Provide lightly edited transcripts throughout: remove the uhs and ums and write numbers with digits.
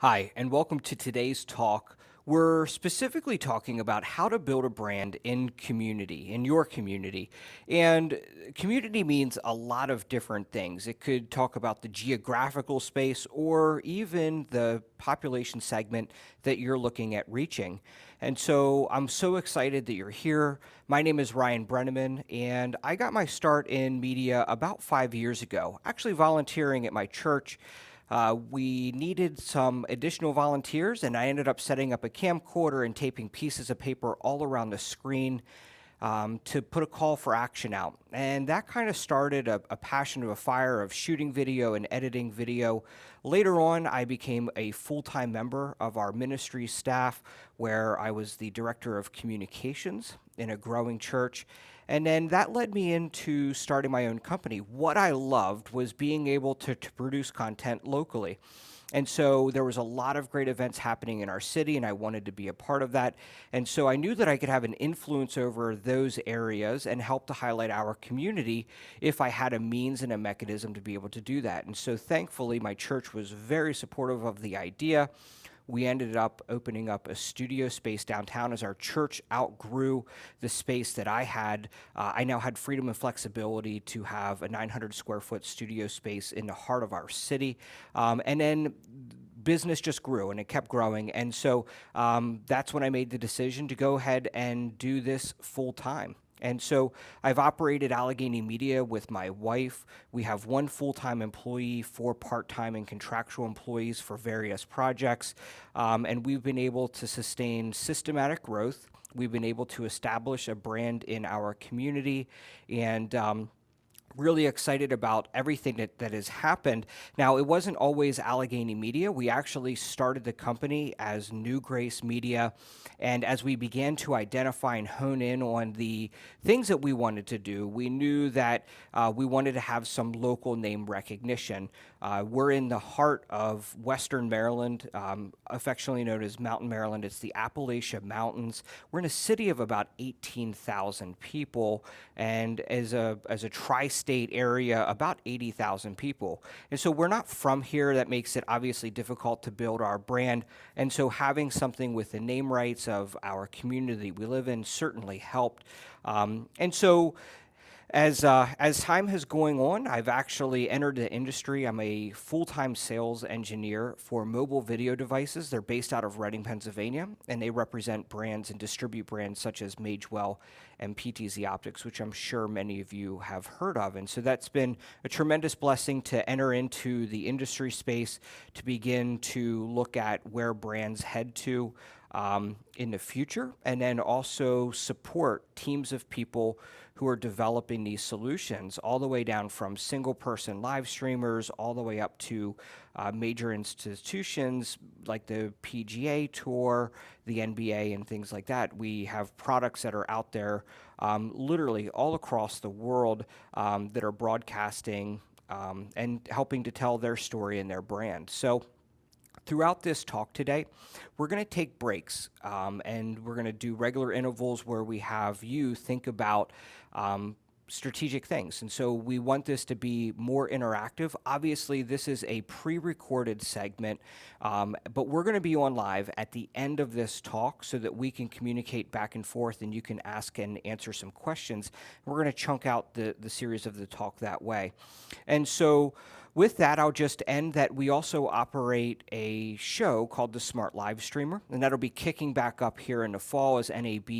Hi, and welcome to today's talk. We're specifically talking about how to build a brand in community, in your community. And community means a lot of different things. It could talk about the geographical space or even the population segment that you're looking at reaching. And so I'm so excited that you're here. My name is Ryan Brenneman, and I got my start in media about 5 years ago, actually volunteering at my church. We needed some additional volunteers, and I ended up setting up a camcorder and taping pieces of paper all around the screen to put a call for action out. And that kind of started a passion of a fire of shooting video and editing video. Later on, I became a full time member of our ministry staff, where I was the director of communications in a growing church. And then that led me into starting my own company. What I loved was being able to produce content locally. And so there was a lot of great events happening in our city, and I wanted to be a part of that. And so I knew that I could have an influence over those areas and help to highlight our community if I had a means and a mechanism to be able to do that. And so thankfully, my church was very supportive of the idea. We ended up opening up a studio space downtown as our church outgrew the space that I had. I now had freedom and flexibility to have a 900 square foot studio space in the heart of our city. And then business just grew and it kept growing. And so that's when I made the decision to go ahead and do this full time. And so I've operated Allegheny Media with my wife. We have one full time employee, four part time and contractual employees for various projects. And we've been able to sustain systematic growth. We've been able to establish a brand in our community and really excited about everything that has happened. Now, it wasn't always Allegheny Media. We actually started the company as New Grace Media. And as we began to identify and hone in on the things that we wanted to do, we knew that we wanted to have some local name recognition. We're in the heart of Western Maryland, affectionately known as Mountain Maryland. It's the Appalachian Mountains. We're in a city of about 18,000 people, and as a tri-state area, about 80,000 people. And so we're not from here. That makes it obviously difficult to build our brand. And so having something with the name rights of our community we live in certainly helped. And so as time has going on, I've actually entered the industry. I'm a full-time sales engineer for mobile video devices. They're based out of Reading, Pennsylvania, and they represent brands and distribute brands such as Magewell and PTZ Optics, which I'm sure many of you have heard of. And so that's been a tremendous blessing to enter into the industry space, to begin to look at where brands head to in the future, and then also support teams of people who are developing these solutions, all the way down from single person live streamers, all the way up to major institutions like the PGA Tour, the NBA, and things like that. We have products that are out there literally all across the world that are broadcasting and helping to tell their story and their brand. So, throughout this talk today, we're going to take breaks and we're going to do regular intervals where we have you think about strategic things. And so we want this to be more interactive. Obviously, this is a pre recorded segment, but we're going to be on live at the end of this talk so that we can communicate back and forth and you can ask and answer some questions. We're going to chunk out the series of the talk that way. And so, with that, I'll just end that we also operate a show called the Smart Live Streamer, and that'll be kicking back up here in the fall as NAB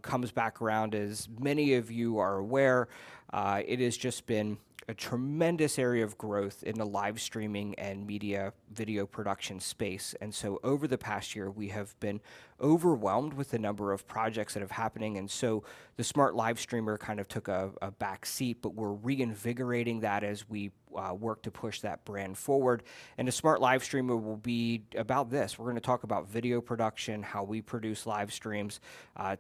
comes back around. As many of you are aware, it has just been a tremendous area of growth in the live streaming and media video production space. And so over the past year, we have been overwhelmed with the number of projects that have happening. And so the Smart Live Streamer kind of took a back seat, but we're reinvigorating that as we work to push that brand forward. And the Smart Live Streamer will be about this. We're going to talk about video production, how we produce live streams,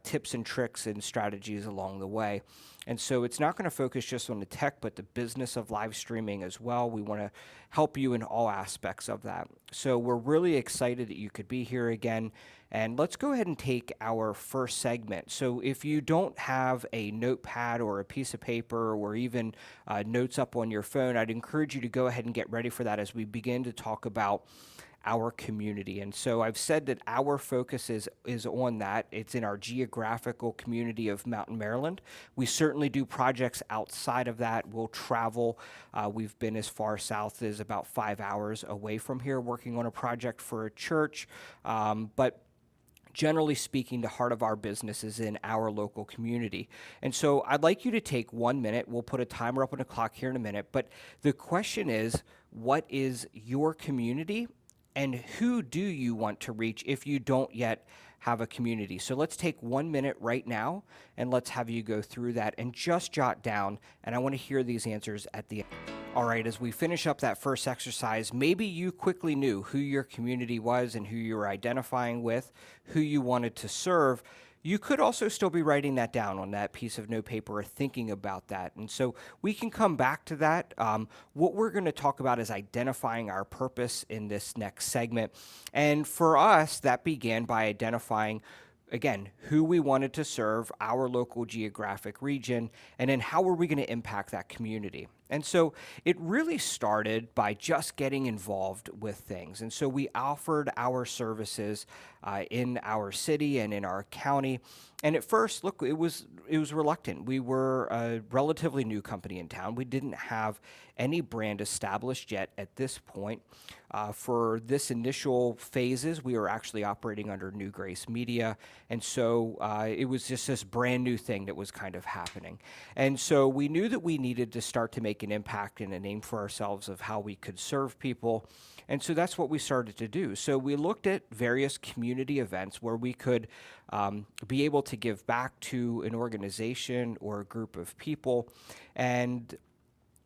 tips and tricks and strategies along the way. And so it's not going to focus just on the tech, but the business of live streaming as well. We want to help you in all aspects of that. So we're really excited that you could be here again. And let's go ahead and take our first segment. So if you don't have a notepad or a piece of paper or even notes up on your phone, I'd encourage you to go ahead and get ready for that as we begin to talk about our community. And so I've said that our focus is on that. It's in our geographical community of Mountain, Maryland. We certainly do projects outside of that. We'll travel. We've been as far south as about 5 hours away from here working on a project for a church. But generally speaking, the heart of our business is in our local community. And so I'd like you to take 1 minute. We'll put a timer up on the clock here in a minute. But the question is, what is your community and who do you want to reach if you don't yet have a community? So let's take 1 minute right now and let's have you go through that and just jot down. And I want to hear these answers at the end. All right, as we finish up that first exercise, maybe you quickly knew who your community was and who you were identifying with, who you wanted to serve. You could also still be writing that down on that piece of note paper or thinking about that. And so we can come back to that. What we're going to talk about is identifying our purpose in this next segment. And for us, that began by identifying, again, who we wanted to serve, our local geographic region, and then how were we going to impact that community. And so it really started by just getting involved with things. And so we offered our services in our city and in our county. And at first, look, it was reluctant. We were a relatively new company in town. We didn't have any brand established yet at this point. For this initial phases, we were actually operating under New Grace Media. And so it was just this brand new thing that was kind of happening. And so we knew that we needed to start to make an impact and a name for ourselves of how we could serve people. And so that's what we started to do. So we looked at various community events where we could be able to give back to an organization or a group of people. And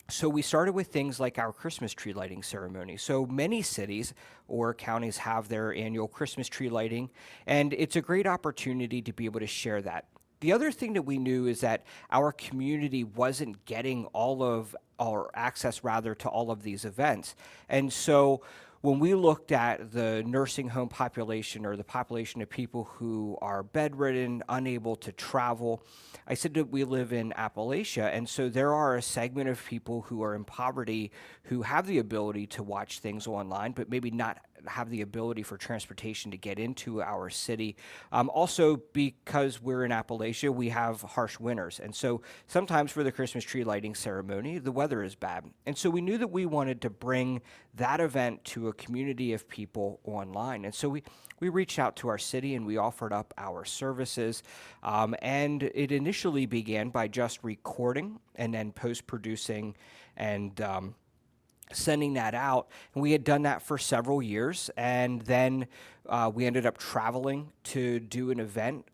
so we started with things like our Christmas tree lighting ceremony. So many cities or counties have their annual Christmas tree lighting, and it's a great opportunity to be able to share that. The other thing that we knew is that our community wasn't getting all of our access, rather, to all of these events. And so when we looked at the nursing home population or the population of people who are bedridden, unable to travel, I said that we live in Appalachia, and so there are a segment of people who are in poverty who have the ability to watch things online, but maybe not have the ability for transportation to get into our city. Also, because we're in Appalachia, we have harsh winters. And so sometimes for the Christmas tree lighting ceremony, the weather is bad. And so we knew that we wanted to bring that event to a community of people online. And so we reached out to our city and we offered up our services. And it initially began by just recording and then post-producing and sending that out. And we had done that for several years. And then we ended up traveling to do an event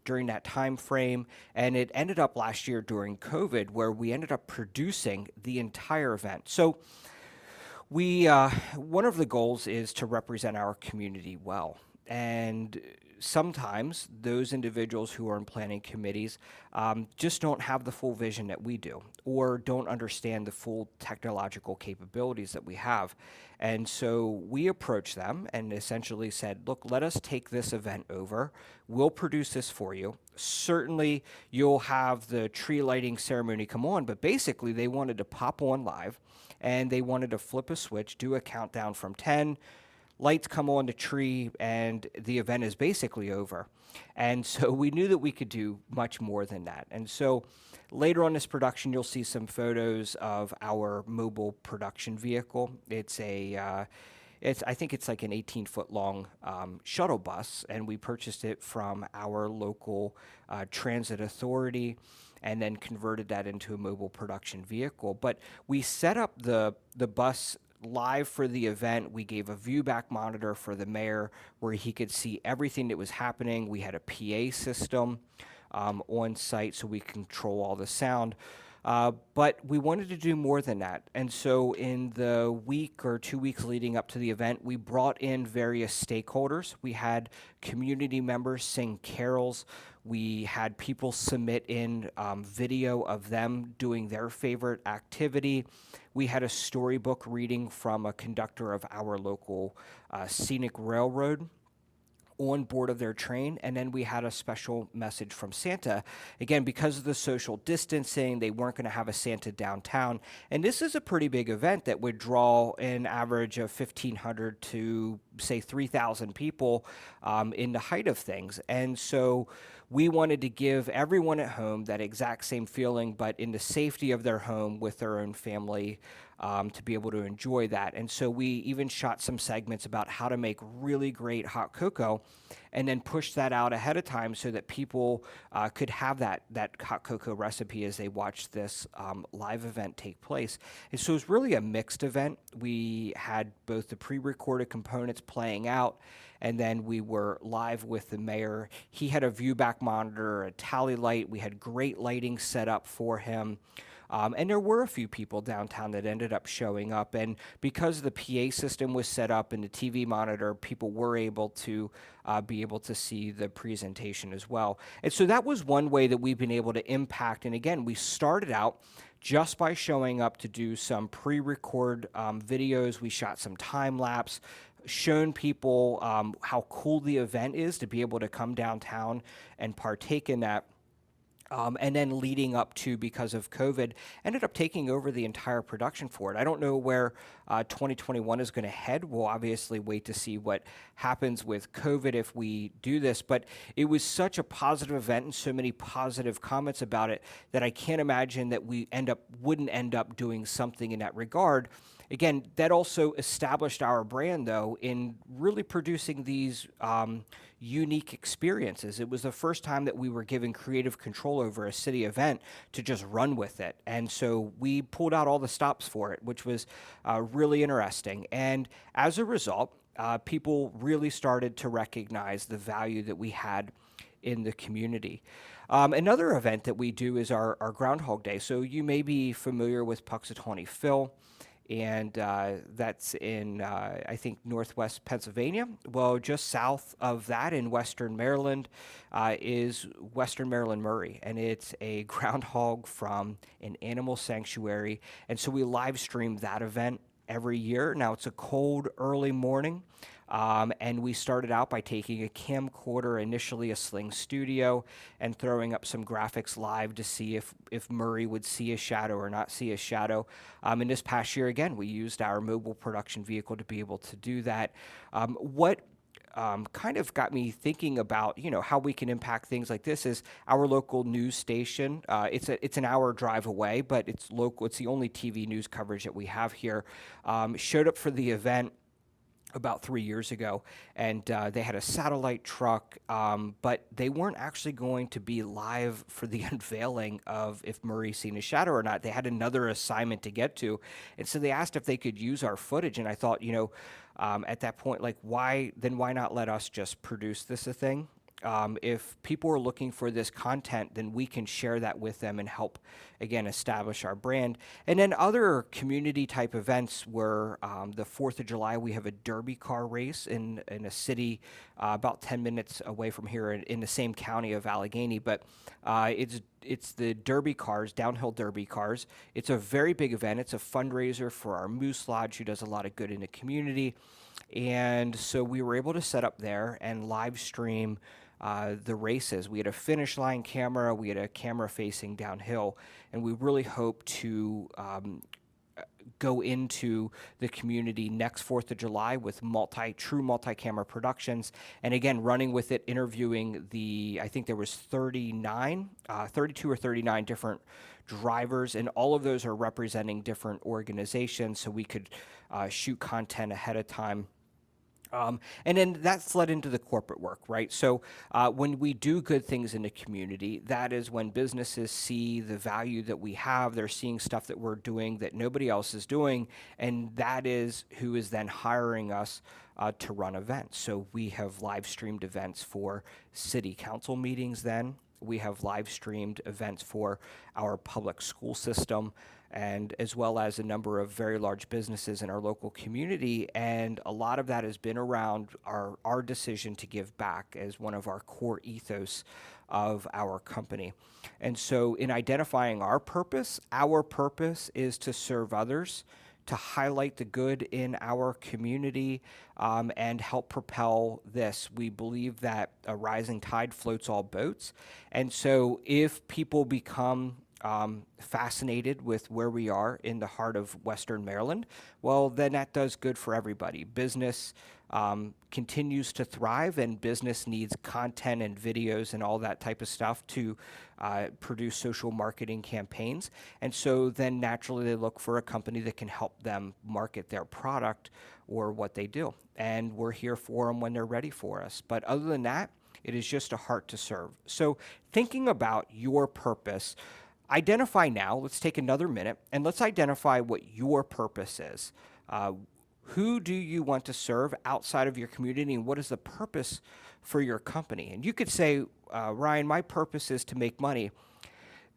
during that time frame. And it ended up last year during COVID where we ended up producing the entire event. So we one of the goals is to represent our community well. And sometimes those individuals who are in planning committees just don't have the full vision that we do or don't understand the full technological capabilities that we have. And so we approached them and essentially said, look, let us take this event over. We'll produce this for you. Certainly you'll have the tree lighting ceremony come on, but basically they wanted to pop on live and they wanted to flip a switch, do a countdown from 10, lights come on the tree, and the event is basically over. And so we knew that we could do much more than that. And so later on this production, you'll see some photos of our mobile production vehicle. It's I think it's like an 18-foot long shuttle bus, and we purchased it from our local transit authority and then converted that into a mobile production vehicle. But we set up the bus live for the event. We gave a viewback monitor for the mayor where he could see everything that was happening. We had a PA system on site so we control all the sound. But we wanted to do more than that. And so in the week or 2 weeks leading up to the event, we brought in various stakeholders. We had community members sing carols. We had people submit in video of them doing their favorite activity. We had a storybook reading from a conductor of our local scenic railroad. on board of their train, and then we had a special message from Santa. Again, because of the social distancing, they weren't going to have a Santa downtown, and this is a pretty big event that would draw an average of 1,500 to say 3,000 people in the height of things. And so we wanted to give everyone at home that exact same feeling, but in the safety of their home with their own family, to be able to enjoy that. And so we even shot some segments about how to make really great hot cocoa and then push that out ahead of time so that people could have that hot cocoa recipe as they watch this live event take place. And so it was really a mixed event. We had both the pre-recorded components playing out, and then we were live with the mayor. He had a viewback monitor, a tally light. We had great lighting set up for him. And there were a few people downtown that ended up showing up. And because the PA system was set up and the TV monitor, people were able to be able to see the presentation as well. And so that was one way that we've been able to impact. And again, we started out just by showing up to do some pre-record videos. We shot some time lapse, shown people how cool the event is to be able to come downtown and partake in that. And then leading up to, because of COVID, ended up taking over the entire production for it. I don't know where 2021 is going to head. We'll obviously wait to see what happens with COVID if we do this, but it was such a positive event and so many positive comments about it that I can't imagine that we wouldn't end up doing something in that regard. Again, that also established our brand, though, in really producing these unique experiences. It was the first time that we were given creative control over a city event to just run with it. And so we pulled out all the stops for it, which was really interesting. And as a result, people really started to recognize the value that we had in the community. Another event that we do is our Groundhog Day. So you may be familiar with Puxatawney Phil, and that's in, I think, northwest Pennsylvania. Well, just south of that in western Maryland is Western Maryland Murray, and it's a groundhog from an animal sanctuary. And so we live stream that event every year. Now, it's a cold, early morning. And we started out by taking a camcorder, initially a Sling Studio, and throwing up some graphics live to see if Murray would see a shadow or not see a shadow. And this past year, again, we used our mobile production vehicle to be able to do that. What kind of got me thinking about, how we can impact things like this is our local news station. It's an hour drive away, but it's local. It's the only TV news coverage that we have here. Showed up for the event about 3 years ago, and they had a satellite truck, but they weren't actually going to be live for the unveiling of if Murray's seen a shadow or not. They had another assignment to get to, and so they asked if they could use our footage, and I thought, at that point, like, why not let us just produce this a thing? If people are looking for this content, then we can share that with them and help, again, establish our brand. And then other community type events were the 4th of July, we have a derby car race in a city about 10 minutes away from here in the same county of Allegheny. But it's the derby cars, downhill derby cars. It's a very big event. It's a fundraiser for our Moose Lodge, who does a lot of good in the community. And so we were able to set up there and live stream the races. We had a finish line camera, we had a camera facing downhill, and we really hope to go into the community next 4th of July with true multi-camera productions. And again, running with it, interviewing I think there was 32 or 39 different drivers, and all of those are representing different organizations, so we could shoot content ahead of time. And then that's led into the corporate work, right? So when we do good things in the community, that is when businesses see the value that we have. They're seeing stuff that we're doing that nobody else is doing, and that is who is then hiring us to run events. So we have live streamed events for city council meetings then. We have live streamed events for our public school system, and as well as a number of very large businesses in our local community. And a lot of that has been around our decision to give back as one of our core ethos of our company. And so in identifying our purpose is to serve others, to highlight the good in our community and help propel this. We believe that a rising tide floats all boats. And so if people become fascinated with where we are in the heart of Western Maryland, well, then that does good for everybody. Business continues to thrive, and business needs content and videos and all that type of stuff to produce social marketing campaigns. And so then naturally they look for a company that can help them market their product or what they do. And we're here for them when they're ready for us. But other than that, it is just a heart to serve. So thinking about your purpose, identify now. Let's take another minute and let's identify what your purpose is. Who do you want to serve outside of your community, and what is the purpose for your company? And you could say, Ryan, my purpose is to make money.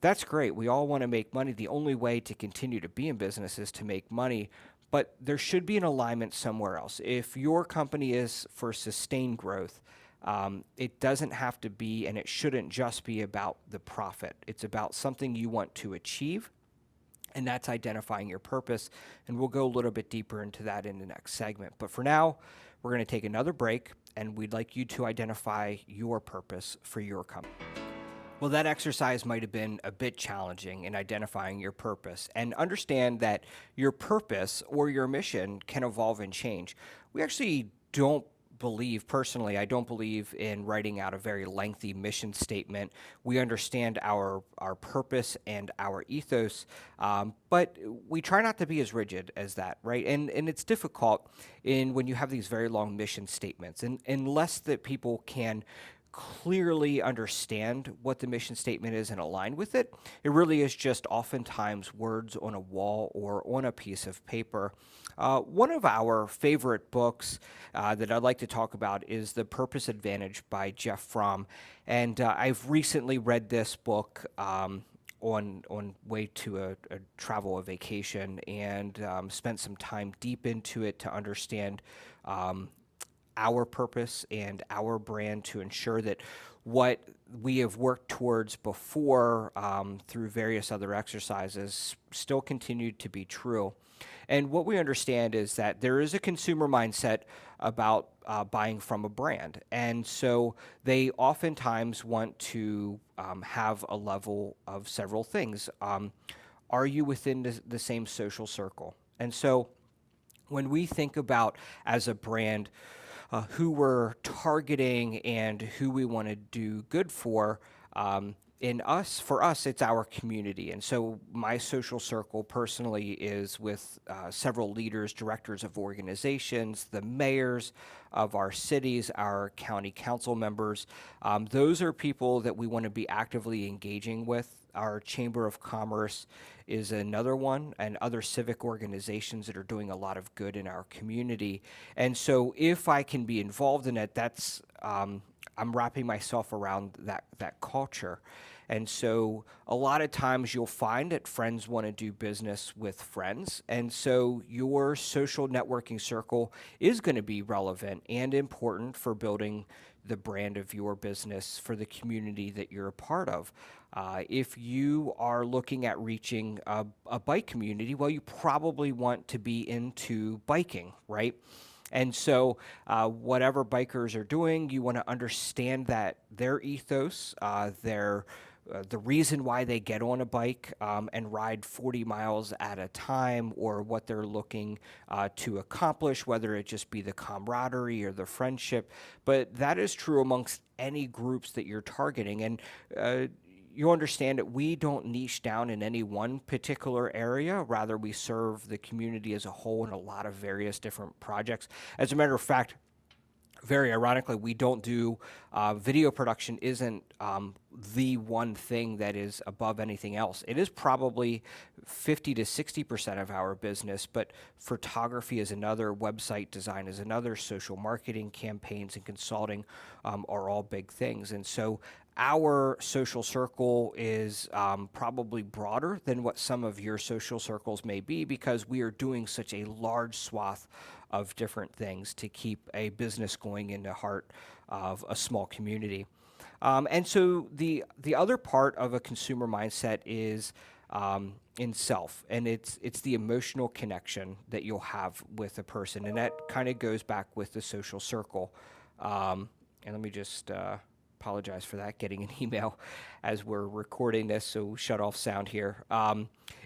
That's great. We all want to make money. The only way to continue to be in business is to make money, but there should be an alignment somewhere else. If your company is for sustained growth, it doesn't have to be, and it shouldn't just be about the profit. It's about something you want to achieve, and that's identifying your purpose. And we'll go a little bit deeper into that in the next segment. But for now, we're going to take another break, and we'd like you to identify your purpose for your company. Well, that exercise might have been a bit challenging in identifying your purpose, and understand that your purpose or your mission can evolve and change. We actually don't believe, personally, I don't believe in writing out a very lengthy mission statement. We understand our purpose and our ethos, but we try not to be as rigid as that, right? And it's difficult when you have these very long mission statements, and unless that people can clearly understand what the mission statement is and align with it, it really is just oftentimes words on a wall or on a piece of paper. One of our favorite books that I'd like to talk about is The Purpose Advantage by Jeff Fromm. And I've recently read this book on way to a travel, a vacation, and spent some time deep into it to understand our purpose and our brand, to ensure that what we have worked towards before through various other exercises still continued to be true. And what we understand is that there is a consumer mindset about buying from a brand. And so they oftentimes want to have a level of several things. Are you within the same social circle? And so when we think about, as a brand, who we're targeting and who we want to do good for, for us, it's our community. And so my social circle personally is with several leaders, directors of organizations, the mayors of our cities, our county council members. Those are people that we want to be actively engaging with. Our Chamber of Commerce is another one, and other civic organizations that are doing a lot of good in our community. And so if I can be involved in it, that's I'm wrapping myself around that culture. And so a lot of times you'll find that friends want to do business with friends. And so your social networking circle is going to be relevant and important for building the brand of your business for the community that you're a part of. If you are looking at reaching a bike community, well, you probably want to be into biking, right? And so whatever bikers are doing, you want to understand that their ethos, the reason why they get on a bike and ride 40 miles at a time, or what they're looking to accomplish, whether it just be the camaraderie or the friendship. But that is true amongst any groups that you're targeting. And you understand that we don't niche down in any one particular area. Rather, we serve the community as a whole in a lot of various different projects. As a matter of fact, very ironically, we don't do video production isn't the one thing that is above anything else. It is probably 50 to 60% of our business, but photography is another, website design is another, social marketing campaigns and consulting are all big things. And so our social circle is probably broader than what some of your social circles may be, because we are doing such a large swath of different things to keep a business going in the heart of a small community. And so the other part of a consumer mindset is in self, and it's the emotional connection that you'll have with a person, and that kind of goes back with the social circle. And let me just apologize for that, getting an email as we're recording this, so shut off sound here.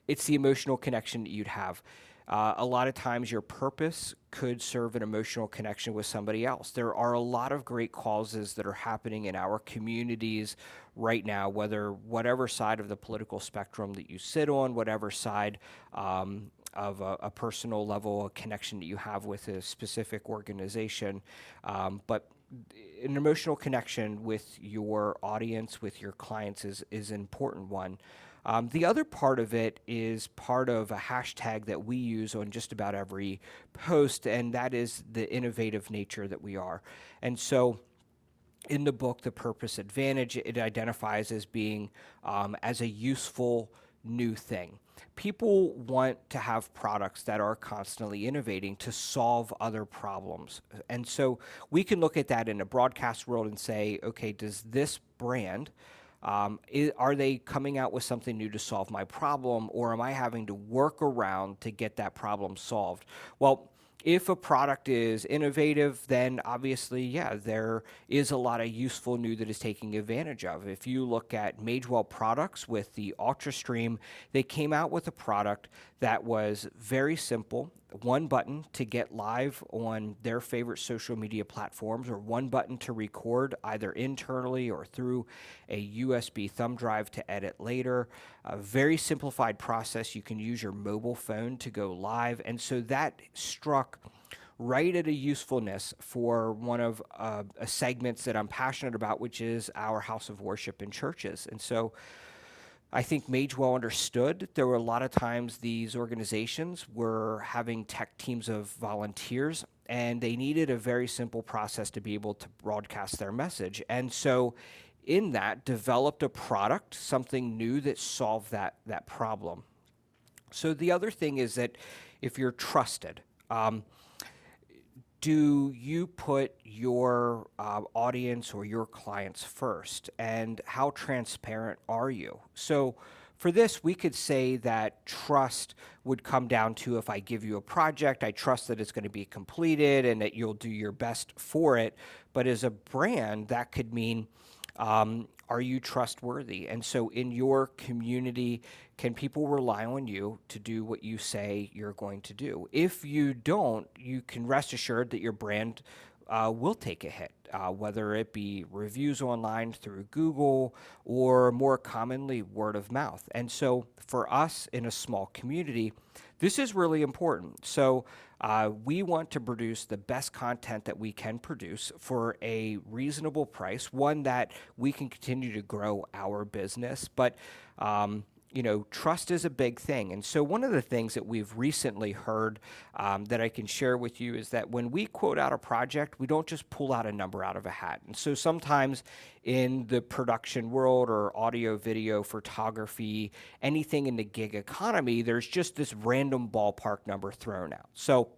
It's the emotional connection that you'd have. A lot of times your purpose could serve an emotional connection with somebody else. There are a lot of great causes that are happening in our communities right now, whatever side of the political spectrum that you sit on, whatever side of a personal level, a connection that you have with a specific organization. But an emotional connection with your audience, with your clients is an important one. The other part of it is part of a hashtag that we use on just about every post, and that is the innovative nature that we are. And so in the book, The Purpose Advantage, it identifies as being as a useful new thing. People want to have products that are constantly innovating to solve other problems. And so we can look at that in a broadcast world and say, okay, does this brand, are they coming out with something new to solve my problem, or am I having to work around to get that problem solved? Well, if a product is innovative, then obviously, yeah, there is a lot of useful new that is taking advantage of. If you look at Magewell Products with the UltraStream, they came out with a product that was very simple. One button to get live on their favorite social media platforms, or one button to record either internally or through a USB thumb drive to edit later. A very simplified process. You can use your mobile phone to go live. And so that struck right at a usefulness for one of segments that I'm passionate about, which is our house of worship in churches. And so I think Magewell understood there were a lot of times these organizations were having tech teams of volunteers, and they needed a very simple process to be able to broadcast their message. And so in that, developed a product, something new that solved that problem. So the other thing is that if you're trusted, do you put your audience or your clients first? And how transparent are you? So for this, we could say that trust would come down to, if I give you a project, I trust that it's going to be completed and that you'll do your best for it. But as a brand, that could mean, are you trustworthy? And so in your community, can people rely on you to do what you say you're going to do? If you don't, you can rest assured that your brand will take a hit, whether it be reviews online through Google or more commonly word of mouth. And so for us in a small community, this is really important. So we want to produce the best content that we can produce for a reasonable price, one that we can continue to grow our business. But trust is a big thing. And so one of the things that we've recently heard that I can share with you is that when we quote out a project, we don't just pull out a number out of a hat. And so sometimes in the production world, or audio, video, photography, anything in the gig economy, there's just this random ballpark number thrown out. So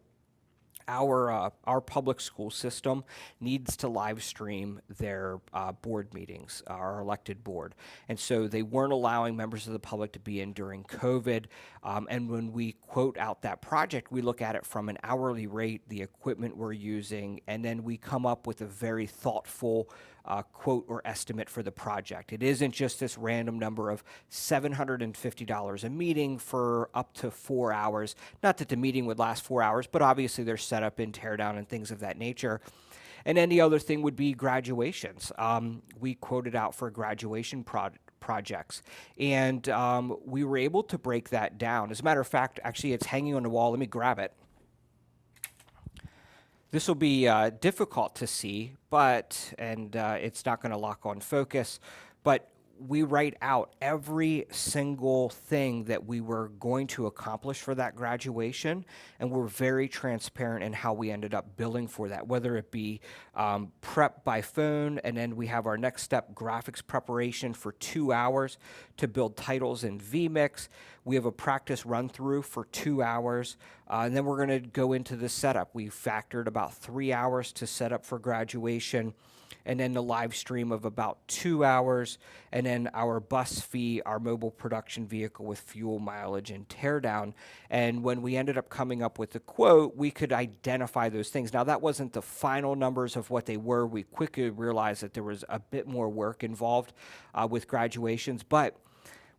our public school system needs to live stream their board meetings, our elected board. And so they weren't allowing members of the public to be in during COVID. And when we quote out that project, we look at it from an hourly rate, the equipment we're using, and then we come up with a very thoughtful quote or estimate for the project. It isn't just this random number of $750 a meeting for up to 4 hours. Not that the meeting would last 4 hours, but obviously there's setup and teardown and things of that nature. And then the other thing would be graduations. We quoted out for graduation projects, and we were able to break that down. As a matter of fact, actually, it's hanging on the wall. Let me grab it. This will be difficult to see, and it's not going to lock on focus, but we write out every single thing that we were going to accomplish for that graduation, and we're very transparent in how we ended up billing for that, whether it be prep by phone, and then we have our next step, graphics preparation for 2 hours to build titles in vMix. We have a practice run through for 2 hours, and then we're going to go into the setup. We factored about 3 hours to set up for graduation, and then the live stream of about 2 hours, and then our bus fee, our mobile production vehicle with fuel mileage and teardown. And when we ended up coming up with the quote, we could identify those things. Now, that wasn't the final numbers of what they were. We quickly realized that there was a bit more work involved with graduations, but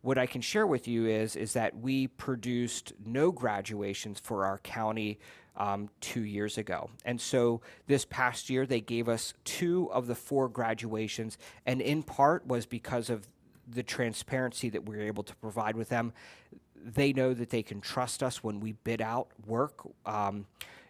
what I can share with you is that we produced no graduations for our county 2 years ago. And so this past year, they gave us 2 of the 4 graduations, and in part was because of the transparency that we were able to provide with them. They know that they can trust us when we bid out work.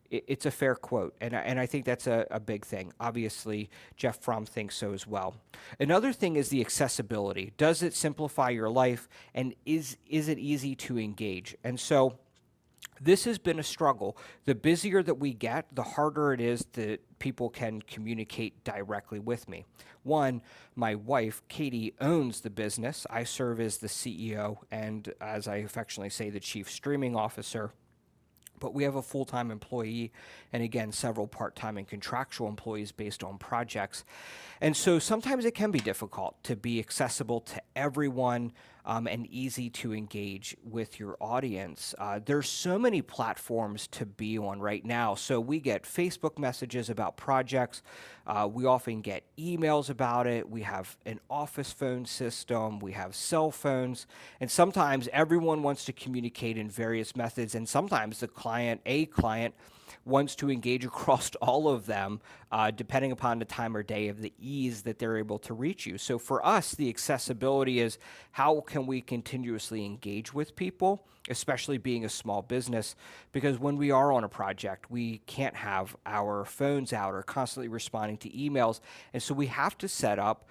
It's a fair quote, and I think that's a big thing. Obviously, Jeff Fromm thinks so as well. Another thing is the accessibility. Does it simplify your life, and is it easy to engage? And so this has been a struggle. The busier that we get, the harder it is that people can communicate directly with me. One, my wife, Katie, owns the business. I serve as the CEO and, as I affectionately say, the chief streaming officer. But we have a full-time employee and, again, several part-time and contractual employees based on projects. And so sometimes it can be difficult to be accessible to everyone and easy to engage with your audience. There's so many platforms to be on right now. So we get Facebook messages about projects. We often get emails about it. We have an office phone system. We have cell phones. And sometimes everyone wants to communicate in various methods. And sometimes a client wants to engage across all of them, depending upon the time or day of the ease that they're able to reach you. So for us, the accessibility is how can we continuously engage with people, especially being a small business, because when we are on a project, we can't have our phones out or constantly responding to emails. And so we have to set up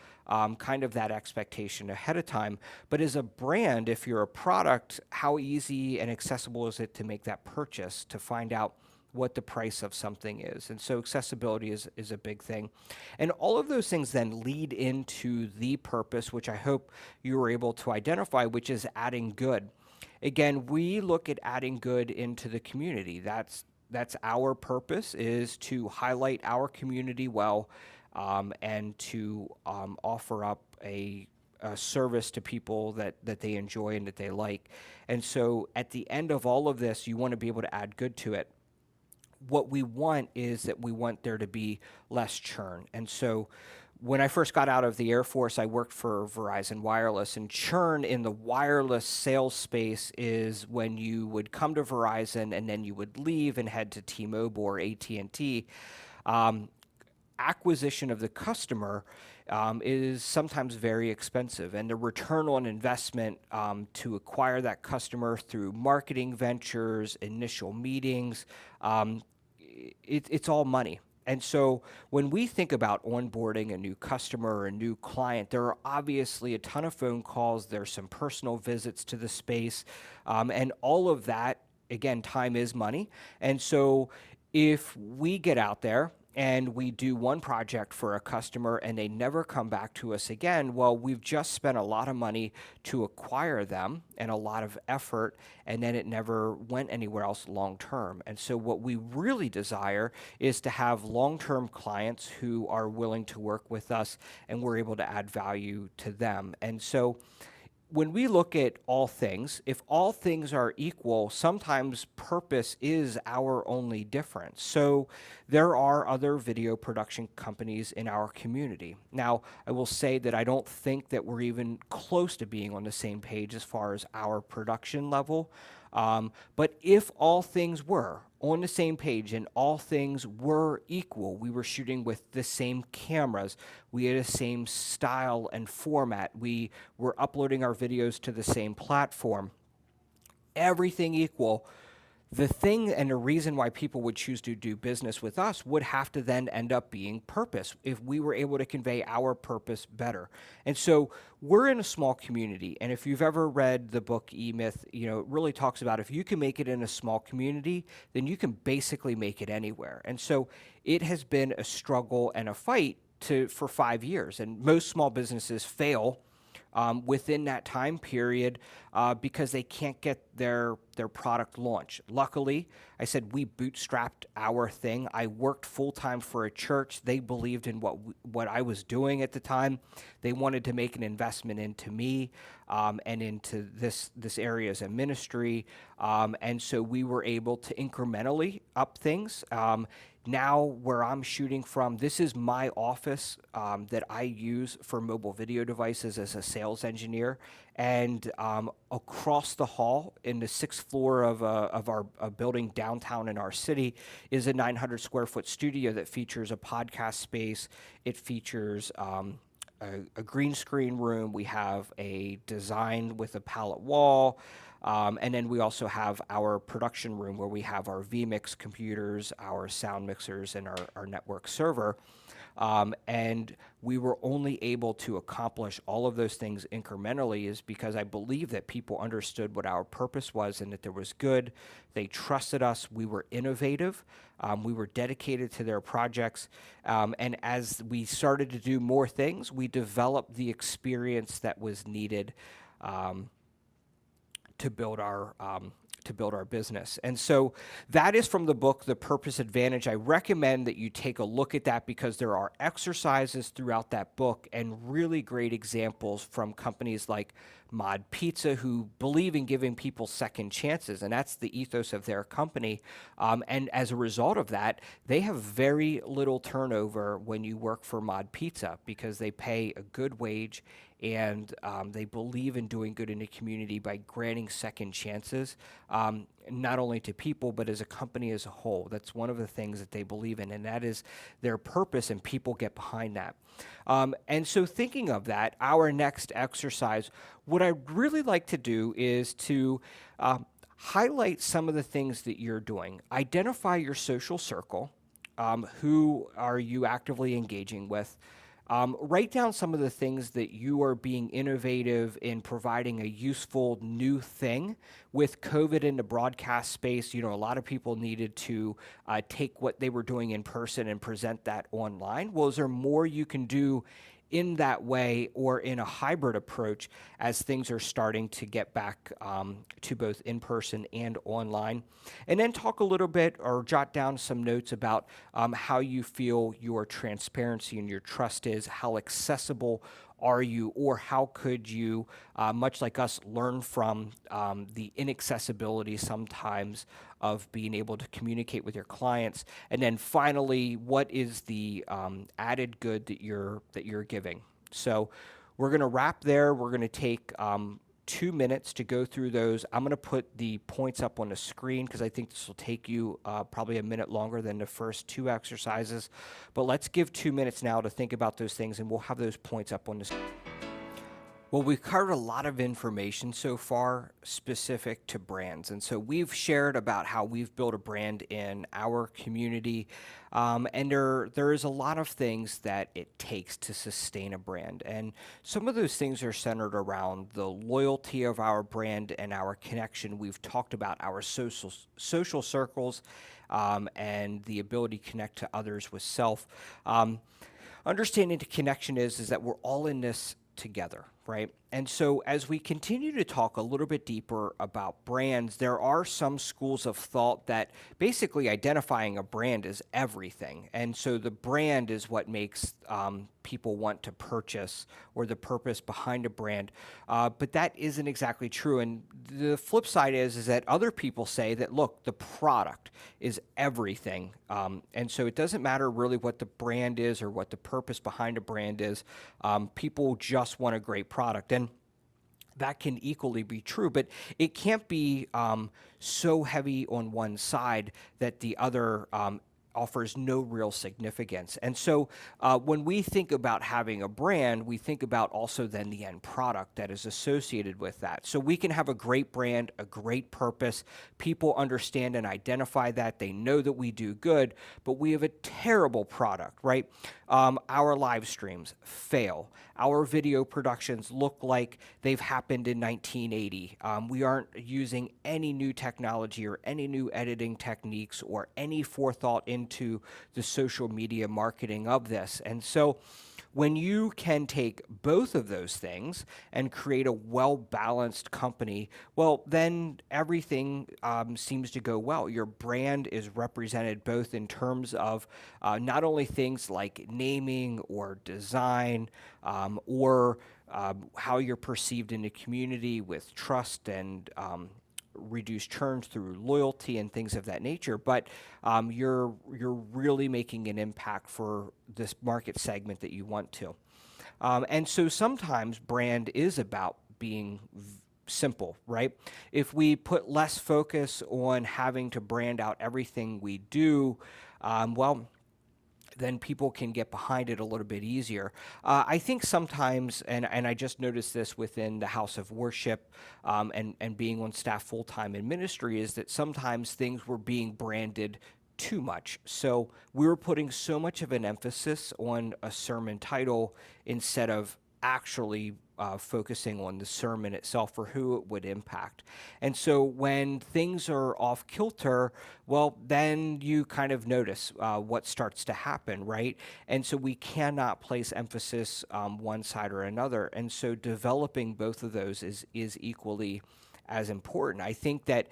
kind of that expectation ahead of time. But as a brand, if you're a product, how easy and accessible is it to make that purchase, to find out what the price of something is? And so accessibility is a big thing. And all of those things then lead into the purpose, which I hope you were able to identify, which is adding good. Again, we look at adding good into the community. That's our purpose, is to highlight our community well, and to offer up a service to people that they enjoy and that they like. And so at the end of all of this, you want to be able to add good to it. What we want is that we want there to be less churn. And so when I first got out of the Air Force, I worked for Verizon Wireless, and churn in the wireless sales space is when you would come to Verizon and then you would leave and head to T-Mobile or AT&T. Acquisition of the customer is sometimes very expensive, and the return on investment to acquire that customer through marketing ventures, initial meetings, it's all money. And so when we think about onboarding a new customer or a new client, there are obviously a ton of phone calls. There's some personal visits to the space, and all of that, again, time is money. And so if we get out there and we do one project for a customer and they never come back to us again, well, we've just spent a lot of money to acquire them and a lot of effort, and then it never went anywhere else long term. And so what we really desire is to have long-term clients who are willing to work with us and we're able to add value to them. And so when we look at all things, if all things are equal, sometimes purpose is our only difference. So there are other video production companies in our community. Now, I will say that I don't think that we're even close to being on the same page as far as our production level. But if all things were on the same page and all things were equal, we were shooting with the same cameras, we had the same style and format, we were uploading our videos to the same platform, everything equal, the thing and the reason why people would choose to do business with us would have to then end up being purpose, if we were able to convey our purpose better. And so we're in a small community, and if you've ever read the book E-Myth, it really talks about if you can make it in a small community, then you can basically make it anywhere. And so it has been a struggle and a fight for 5 years, and most small businesses fail within that time period because they can't get their product launched. Luckily, I said we bootstrapped our thing. I worked full time for a church. They believed in what I was doing at the time. They wanted to make an investment into me and into this area as a ministry, and so we were able to incrementally up things. Now, where I'm shooting from, this is my office that I use for mobile video devices as a sales engineer. And across the hall in the sixth floor of our a building downtown in our city is a 900 square foot studio that features a podcast space. It features a green screen room. We have a design with a pallet wall. And then we also have our production room where we have our vMix computers, our sound mixers, and our network server. And we were only able to accomplish all of those things incrementally is because I believe that people understood what our purpose was and that there was good. They trusted us. We were innovative. We were dedicated to their projects. And as we started to do more things, we developed the experience that was needed to build our business. And so that is from the book, The Purpose Advantage. I recommend that you take a look at that because there are exercises throughout that book and really great examples from companies like Mod Pizza, who believe in giving people second chances, and that's the ethos of their company. And as a result of that, they have very little turnover when you work for Mod Pizza because they pay a good wage and they believe in doing good in the community by granting second chances, not only to people, but as a company as a whole. That's one of the things that they believe in, and that is their purpose, and people get behind that. And so thinking of that, our next exercise, what I'd really like to do is to highlight some of the things that you're doing. Identify your social circle. Who are you actively engaging with? Write down some of the things that you are being innovative in providing a useful new thing. With COVID in the broadcast space, a lot of people needed to take what they were doing in person and present that online. Well, is there more you can do in that way or in a hybrid approach as things are starting to get back to both in person and online? And then talk a little bit or jot down some notes about how you feel your transparency and your trust is, how accessible are you, or how could you, much like us, learn from the inaccessibility sometimes of being able to communicate with your clients? And then finally, what is the added good that you're giving? So we're going to wrap there. We're going to take 2 minutes to go through those. I'm going to put the points up on the screen because I think this will take you probably a minute longer than the first two exercises. But let's give 2 minutes now to think about those things, and we'll have those points up on the screen. Well, we've covered a lot of information so far specific to brands. And so we've shared about how we've built a brand in our community. And there is a lot of things that it takes to sustain a brand. And some of those things are centered around the loyalty of our brand and our connection. We've talked about our social circles and the ability to connect to others with self. Understanding the connection is that we're all in this together, right? And so as we continue to talk a little bit deeper about brands, there are some schools of thought that basically identifying a brand is everything. And so the brand is what makes people want to purchase, or the purpose behind a brand. But that isn't exactly true. And the flip side is that other people say that, look, the product is everything. And so it doesn't matter really what the brand is or what the purpose behind a brand is. People just want a great product. And that can equally be true, but it can't be so heavy on one side that the other offers no real significance. And so when we think about having a brand, we think about also then the end product that is associated with that. So we can have a great brand, a great purpose. People understand and identify that. They know that we do good, but we have a terrible product, right? Our live streams fail. Our video productions look like they've happened in 1980. We aren't using any new technology or any new editing techniques or any forethought into the social media marketing of this. And so when you can take both of those things and create a well-balanced company, well, then everything seems to go well. Your brand is represented both in terms of not only things like naming or design, or how you're perceived in the community with trust and reduce churn through loyalty and things of that nature, but you're really making an impact for this market segment that you want to. And so sometimes brand is about being simple, right? If we put less focus on having to brand out everything we do, well, then people can get behind it a little bit easier. I think sometimes, and I just noticed this within the house of worship, and being on staff full time in ministry, is that sometimes things were being branded too much. So we were putting so much of an emphasis on a sermon title instead of actually focusing on the sermon itself or who it would impact. And so when things are off kilter, well, then you kind of notice what starts to happen, right? And so we cannot place emphasis one side or another. And so developing both of those is equally as important. I think that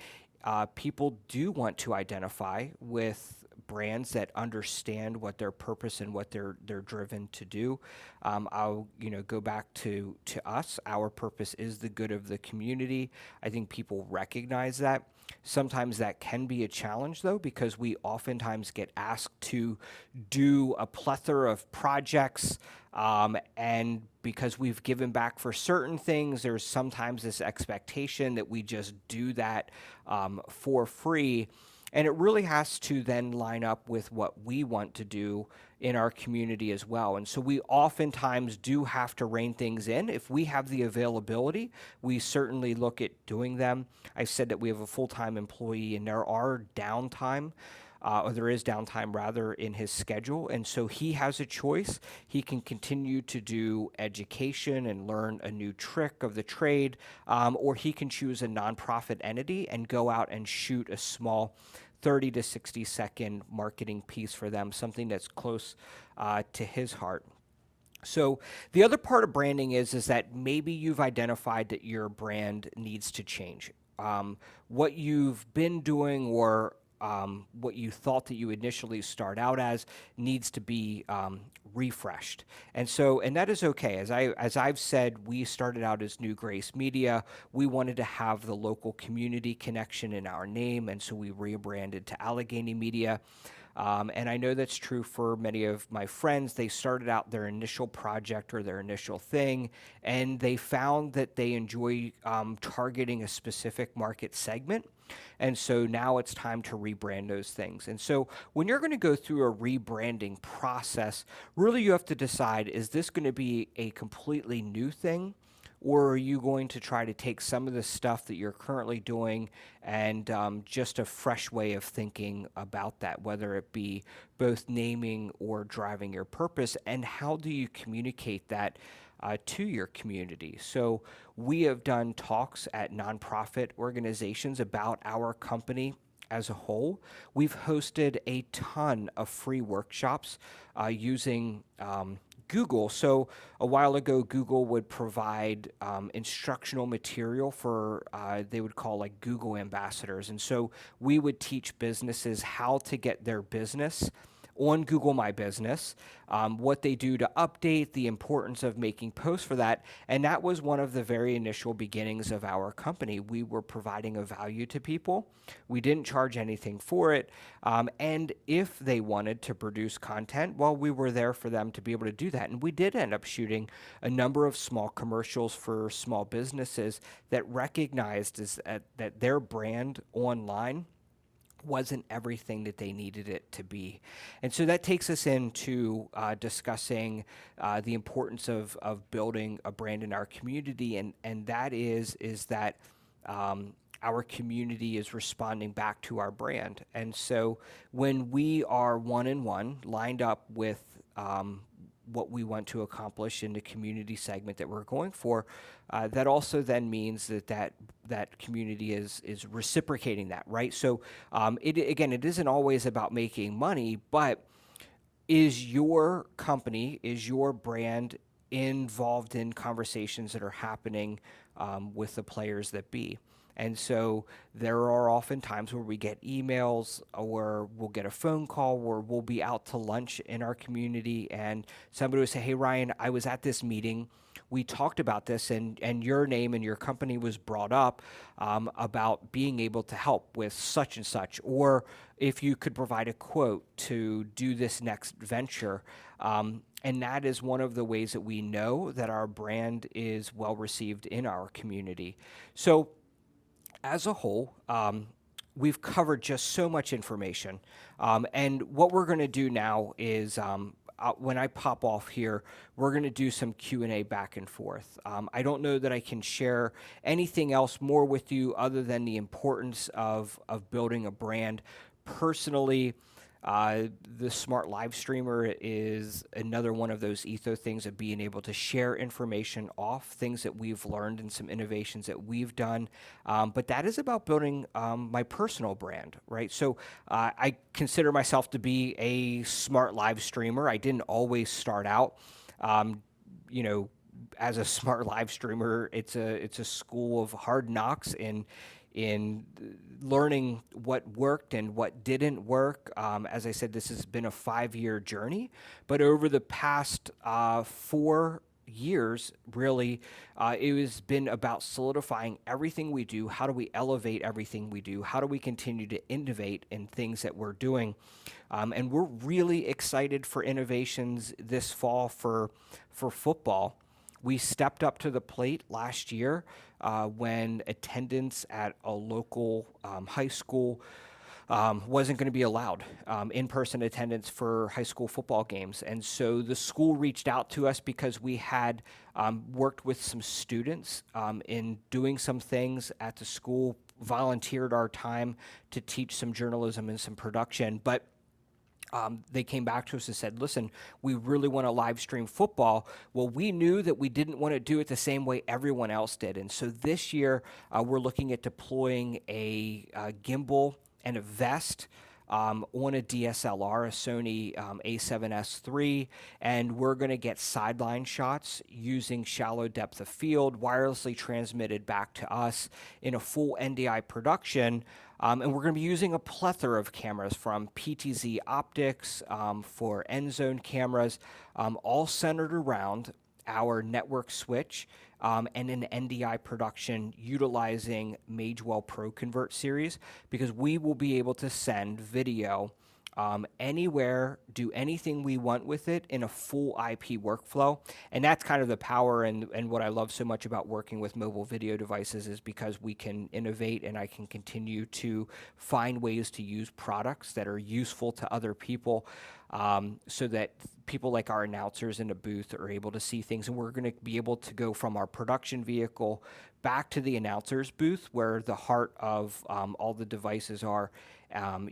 people do want to identify with brands that understand what their purpose and what they're driven to do. I'll go back to us. Our purpose is the good of the community. I think people recognize that. Sometimes that can be a challenge, though, because we oftentimes get asked to do a plethora of projects, and because we've given back for certain things, there's sometimes this expectation that we just do that for free. And it really has to then line up with what we want to do in our community as well. And so we oftentimes do have to rein things in. If we have the availability, we certainly look at doing them. I said that we have a full-time employee, and there are downtime, or there is downtime rather, in his schedule. And so he has a choice. He can continue to do education and learn a new trick of the trade, or he can choose a nonprofit entity and go out and shoot a small 30 to 60 second marketing piece for them, something that's close to his heart. So the other part of branding is that maybe you've identified that your brand needs to change. What you've been doing, or what you thought that you initially start out as, needs to be refreshed. And that is okay. As I've said, we started out as New Grace Media. We wanted to have the local community connection in our name, and so we rebranded to Allegheny Media. And I know that's true for many of my friends. They started out their initial project or their initial thing, and they found that they enjoy targeting a specific market segment. And so now it's time to rebrand those things. And so when you're going to go through a rebranding process, really you have to decide, is this going to be a completely new thing? Or are you going to try to take some of the stuff that you're currently doing and just a fresh way of thinking about that, whether it be both naming or driving your purpose, and how do you communicate that to your community? So we have done talks at nonprofit organizations about our company as a whole. We've hosted a ton of free workshops using Google. So a while ago, Google would provide instructional material for, they would call like Google ambassadors. And so we would teach businesses how to get their business on Google My Business, what they do to update, the importance of making posts for that. And that was one of the very initial beginnings of our company. We were providing a value to people. We didn't charge anything for it. And if they wanted to produce content, well, we were there for them to be able to do that. And we did end up shooting a number of small commercials for small businesses that recognized that their brand online wasn't everything that they needed it to be. And so that takes us into discussing the importance of building a brand in our community, and that is that our community is responding back to our brand. And so when we are one-on-one lined up with what we want to accomplish in the community segment that we're going for, that also then means that community is reciprocating that, right? So it isn't always about making money, but is your company, is your brand involved in conversations that are happening with the players that be? And so there are often times where we get emails or we'll get a phone call where we'll be out to lunch in our community and somebody will say, "Hey, Ryan, I was at this meeting. We talked about this and your name and your company was brought up about being able to help with such and such, or if you could provide a quote to do this next venture." And that is one of the ways that we know that our brand is well received in our community. So as a whole, we've covered just so much information. And what we're going to do now is when I pop off here, we're going to do some Q&A back and forth. I don't know that I can share anything else more with you other than the importance of building a brand. Personally, the Smart Live Streamer is another one of those ethos things of being able to share information off, things that we've learned and some innovations that we've done. But that is about building my personal brand, right? So I consider myself to be a Smart Live Streamer. I didn't always start out, you know, as a Smart Live Streamer. It's a school of hard knocks in learning what worked and what didn't work. As I said, this has been a 5-year journey, but over the past 4 years, really, it has been about solidifying everything we do. How do we elevate everything we do? How do we continue to innovate in things that we're doing? And we're really excited for innovations this fall for football. We stepped up to the plate last year when attendance at a local high school wasn't going to be allowed, in-person attendance for high school football games. And so the school reached out to us because we had worked with some students in doing some things at the school, volunteered our time to teach some journalism and some production. But they came back to us and said, "Listen, we really want to live stream football." Well, we knew that we didn't want to do it the same way everyone else did. And so this year, we're looking at deploying a gimbal and a vest on a DSLR, a Sony A7S III, and we're going to get sideline shots using shallow depth of field, wirelessly transmitted back to us in a full NDI production. And we're going to be using a plethora of cameras from PTZ Optics for end zone cameras, all centered around our network switch and an NDI production utilizing Magewell Pro Convert series, because we will be able to send video anywhere, do anything we want with it in a full IP workflow. And that's kind of the power and what I love so much about working with mobile video devices, is because we can innovate and I can continue to find ways to use products that are useful to other people, so that people like our announcers in the booth are able to see things. And we're going to be able to go from our production vehicle back to the announcer's booth, where the heart of all the devices are,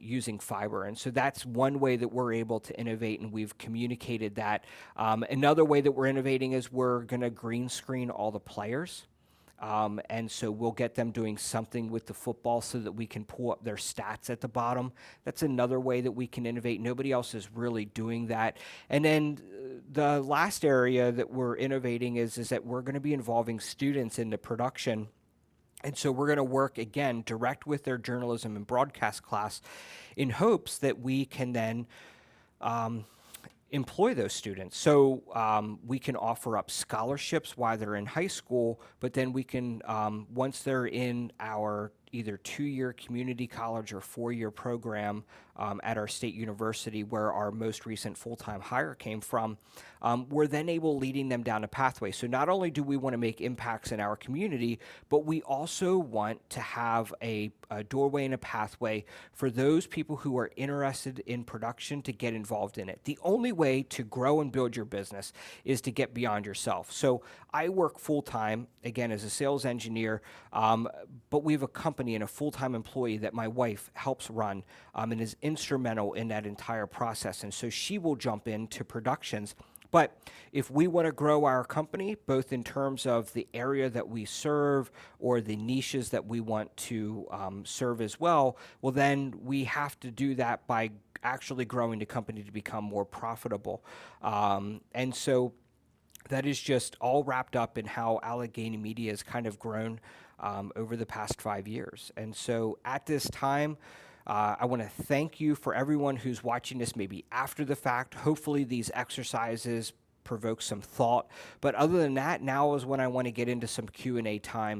using fiber. And so that's one way that we're able to innovate, and we've communicated that. Another way that we're innovating is we're going to green screen all the players. And so we'll get them doing something with the football so that we can pull up their stats at the bottom. That's another way that we can innovate. Nobody else is really doing that. And then the last area that we're innovating is that we're going to be involving students in the production. And so we're going to work, again, direct with their journalism and broadcast class in hopes that we can then employ those students. So we can offer up scholarships while they're in high school, but then we can, once they're in our either 2-year community college or 4-year program at our state university, where our most recent full-time hire came from, we're then leading them down a pathway. So not only do we want to make impacts in our community, but we also want to have a doorway and a pathway for those people who are interested in production to get involved in it. The only way to grow and build your business is to get beyond yourself. So I work full-time, again, as a sales engineer, but we have a company and a full-time employee that my wife helps run and is instrumental in that entire process. And so she will jump into productions, But if we want to grow our company, both in terms of the area that we serve or the niches that we want to serve as well, well, then we have to do that by actually growing the company to become more profitable. And so that is just all wrapped up in how Allegheny Media has kind of grown over the past 5 years. And so at this time, I want to thank you for everyone who's watching this maybe after the fact. Hopefully, these exercises provoke some thought. But other than that, now is when I want to get into some Q&A time